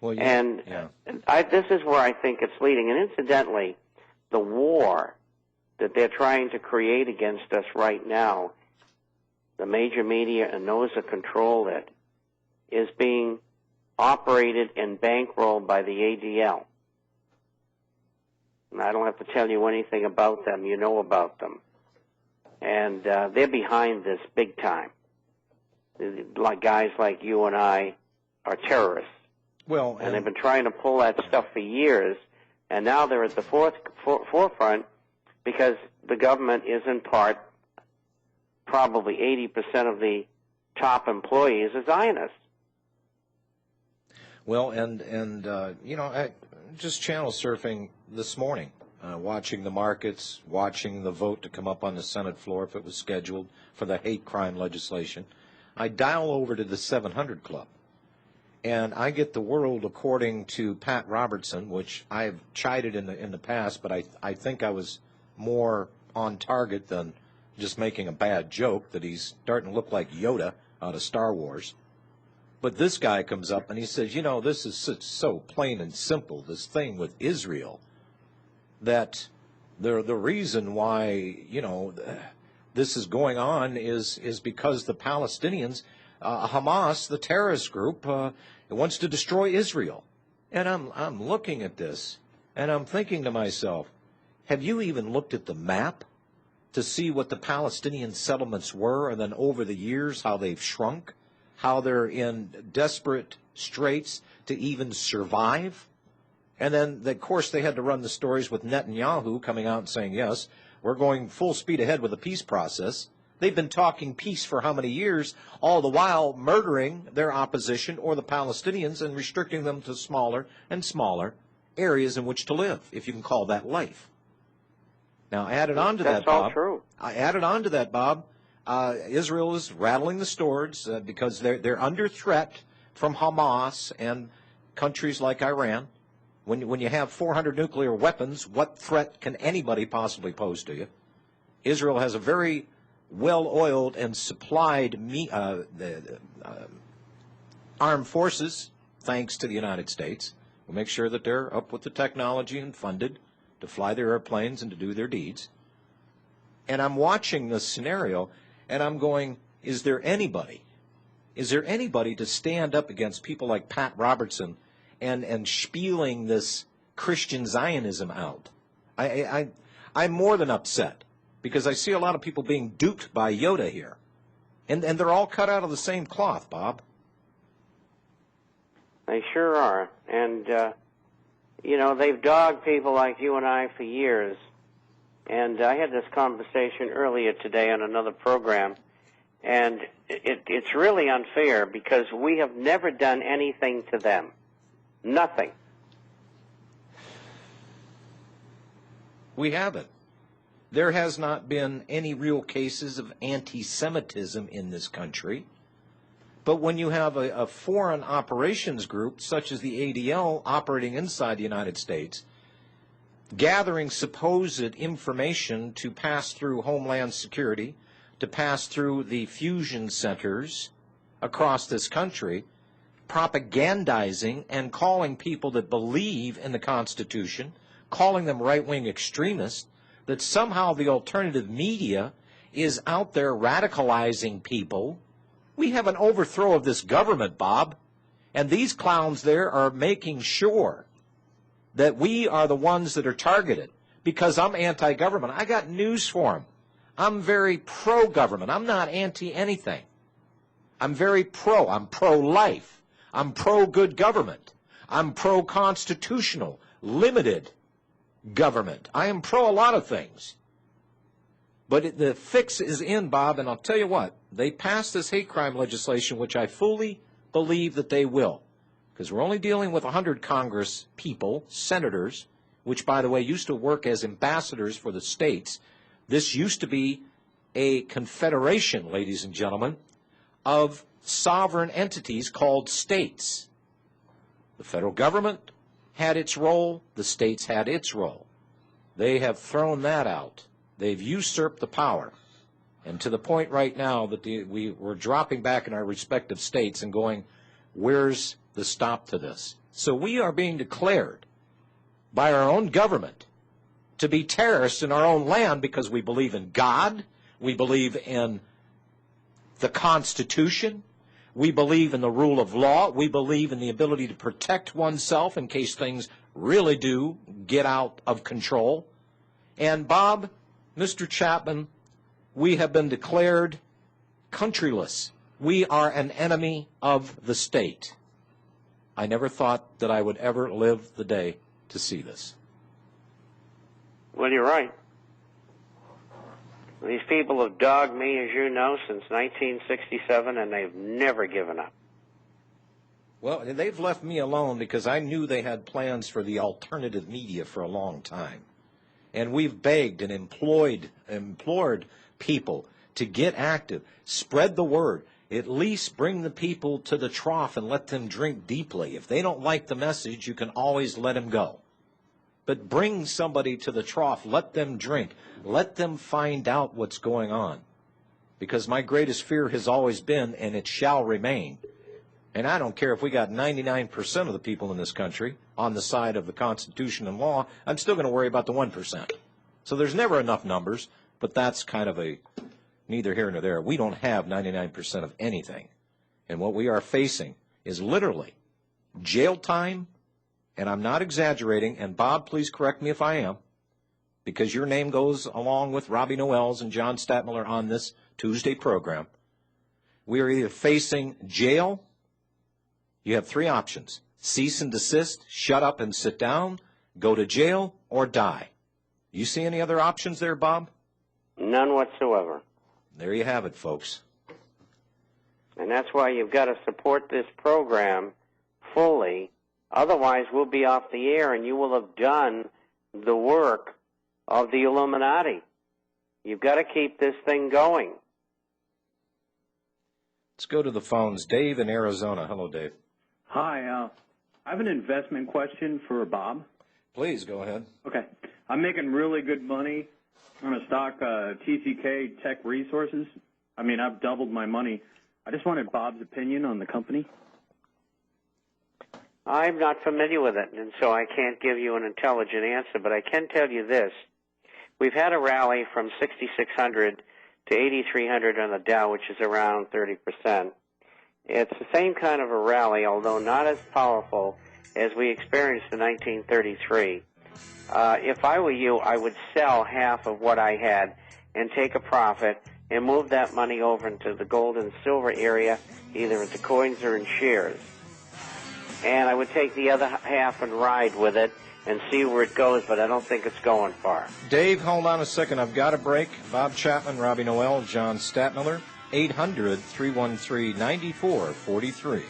Well, and this is where I think it's leading. And incidentally, the war that they're trying to create against us right now, the major media and those that control it, is being operated and bankrolled by the ADL. And I don't have to tell you anything about them. You know about them. And they're behind this big time. Like guys like you and I are terrorists. Well, and they've been trying to pull that stuff for years, and now they're at the forefront because the government is in part, probably 80% of the top employees are Zionists. Well, and you know, I just channel surfing this morning, watching the markets, watching the vote to come up on the Senate floor if it was scheduled for the hate crime legislation. I dial over to the 700 Club, and I get the world according to Pat Robertson, which I've chided in the past, but I think I was more on target than just making a bad joke that he's starting to look like Yoda out of Star Wars. But this guy comes up and he says, you know, this is so plain and simple, this thing with Israel, that the reason why, you know, this is going on is because the Palestinians, Hamas, the terrorist group, wants to destroy Israel. And I'm looking at this, and I'm thinking to myself, have you even looked at the map to see what the Palestinian settlements were, and then over the years how they've shrunk, how they're in desperate straits to even survive? And then, of course, they had to run the stories with Netanyahu coming out and saying, yes, we're going full speed ahead with the peace process. They've been talking peace for how many years, all the while murdering their opposition or the Palestinians and restricting them to smaller and smaller areas in which to live, if you can call that life. Now, added on to that, Bob. That's all true. I added on to that, Bob. Israel is rattling the stores because they're under threat from Hamas and countries like Iran. When you have 400 nuclear weapons, what threat can anybody possibly pose to you? Israel has a very well-oiled and supplied armed forces, thanks to the United States. We'll make sure that they're up with the technology and funded to fly their airplanes and to do their deeds. And I'm watching this scenario, and I'm going, is there anybody to stand up against people like Pat Robertson and spieling this Christian Zionism out? I'm more than upset, because I see a lot of people being duped by Yoda here. And they're all cut out of the same cloth, Bob. They sure are. And, you know, they've dogged people like you and I for years. And I had this conversation earlier today on another program, and it's really unfair because we have never done anything to them. Nothing. We haven't. There has not been any real cases of anti-Semitism in this country. But when you have a foreign operations group, such as the ADL, operating inside the United States, gathering supposed information to pass through Homeland Security, to pass through the fusion centers across this country, propagandizing and calling people that believe in the Constitution, calling them right-wing extremists, that somehow the alternative media is out there radicalizing people. We have an overthrow of this government, Bob, and these clowns there are making sure that we are the ones that are targeted. Because I'm anti-government, I got news for them. I'm very pro-government. I'm not anti-anything. I'm very pro. I'm pro-life. I'm pro-good government. I'm pro-constitutional, limited government. I am pro a lot of things. But the fix is in, Bob, and I'll tell you what. They passed this hate crime legislation, which I fully believe that they will. Because we're only dealing with 100 Congress people, senators, which, by the way, used to work as ambassadors for the states. This used to be a confederation, ladies and gentlemen, of sovereign entities called states. The federal government had its role. The states had its role. They have thrown that out. They've usurped the power. And to the point right now that we're dropping back in our respective states and going, where's the stop to this. So we are being declared by our own government to be terrorists in our own land because we believe in God, we believe in the Constitution, we believe in the rule of law, we believe in the ability to protect oneself in case things really do get out of control. And Bob, Mr. Chapman, we have been declared countryless. We are an enemy of the state. I never thought that I would ever live the day to see this. Well, you're right. These people have dogged me, as you know, since 1967, and they've never given up. Well, they've left me alone because I knew they had plans for the alternative media for a long time. And we've begged and implored people to get active, spread the word, at least bring the people to the trough and let them drink deeply. If they don't like the message, you can always let them go. But bring somebody to the trough, let them drink, let them find out what's going on. Because my greatest fear has always been, and it shall remain, and I don't care if we got 99% of the people in this country on the side of the Constitution and law, I'm still going to worry about the 1%. So there's never enough numbers, but that's kind of a neither here nor there. We don't have 99% of anything. And what we are facing is literally jail time, and I'm not exaggerating, and Bob, please correct me if I am, because your name goes along with Robbie Noel's and John Statmiller on this Tuesday program. We are either facing jail. You have three options: cease and desist, shut up and sit down, go to jail, or die. You see any other options there, Bob? None whatsoever. There you have it, folks. And that's why you've got to support this program fully. Otherwise, we'll be off the air, and you will have done the work of the Illuminati. You've got to keep this thing going. Let's go to the phones. Dave in Arizona. Hello, Dave. Hi. I have an investment question for Bob. Please, go ahead. Okay. I'm making really good money on a stock, TCK Tech Resources. I mean, I've doubled my money. I just wanted Bob's opinion on the company. I'm not familiar with it, and so I can't give you an intelligent answer, but I can tell you this. We've had a rally from 6,600 to 8,300 on the Dow, which is around 30%. It's the same kind of a rally, although not as powerful as we experienced in 1933. If I were you, I would sell half of what I had and take a profit and move that money over into the gold and silver area, either into coins or in shares. And I would take the other half and ride with it and see where it goes, but I don't think it's going far. Dave, hold on a second. I've got a break. Bob Chapman, Robbie Noel, John Statmiller, 800-313-9443.